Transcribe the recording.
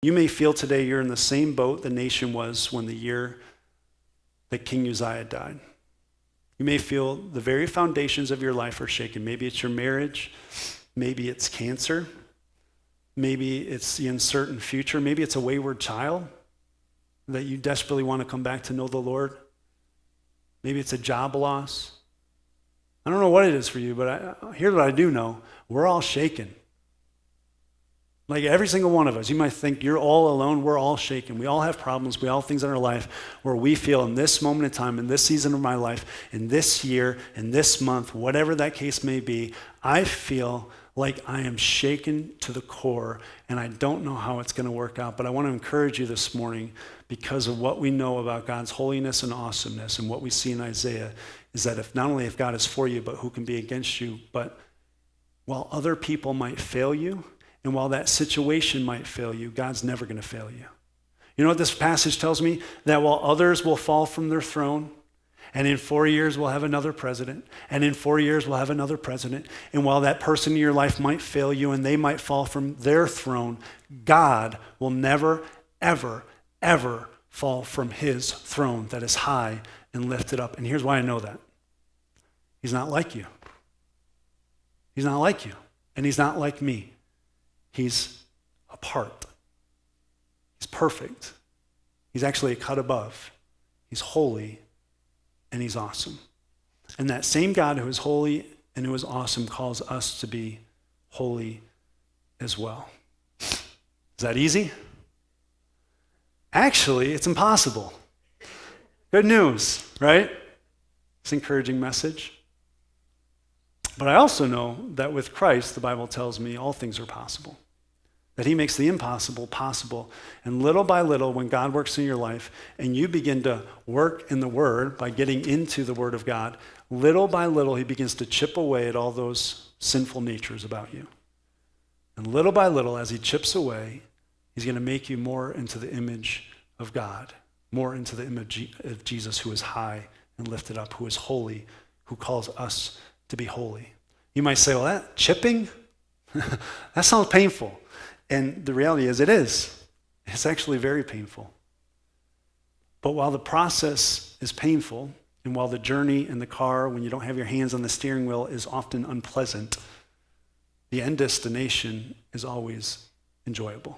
You may feel today you're in the same boat the nation was when the year that King Uzziah died. You may feel the very foundations of your life are shaken. Maybe it's your marriage. Maybe it's cancer. Maybe it's the uncertain future. Maybe it's a wayward child that you desperately want to come back to know the Lord. Maybe it's a job loss. I don't know what it is for you, but here's what I do know. We're all shaken. Like every single one of us. You might think you're all alone. We're all shaken. We all have problems. We all have things in our life where we feel in this moment in time, in this season of my life, in this year, in this month, whatever that case may be, I feel like I am shaken to the core, and I don't know how it's going to work out. But I want to encourage you this morning, because of what we know about God's holiness and awesomeness and what we see in Isaiah, is that if not only if God is for you, but who can be against you, but while other people might fail you, and while that situation might fail you, God's never going to fail you. You know what this passage tells me? That while others will fall from their throne, and in 4 years we'll have another president, and in 4 years we'll have another president, and while that person in your life might fail you and they might fall from their throne, God will never, ever, ever fall from his throne that is high and lifted up. And here's why I know that. He's not like you. He's not like you. And he's not like me. He's apart. He's perfect. He's actually a cut above. He's holy and he's awesome. And that same God who is holy and who is awesome calls us to be holy as well. Is that easy? Actually, it's impossible. Good news, right? It's an encouraging message. But I also know that with Christ, the Bible tells me all things are possible. That he makes the impossible possible. And little by little, when God works in your life and you begin to work in the Word by getting into the Word of God, little by little, he begins to chip away at all those sinful natures about you. And little by little, as he chips away, he's going to make you more into the image of God, more into the image of Jesus, who is high and lifted up, who is holy, who calls us to be holy. You might say, well, that chipping? That sounds painful. And the reality is, it is. It's actually very painful. But while the process is painful, and while the journey in the car, when you don't have your hands on the steering wheel, is often unpleasant, the end destination is always enjoyable.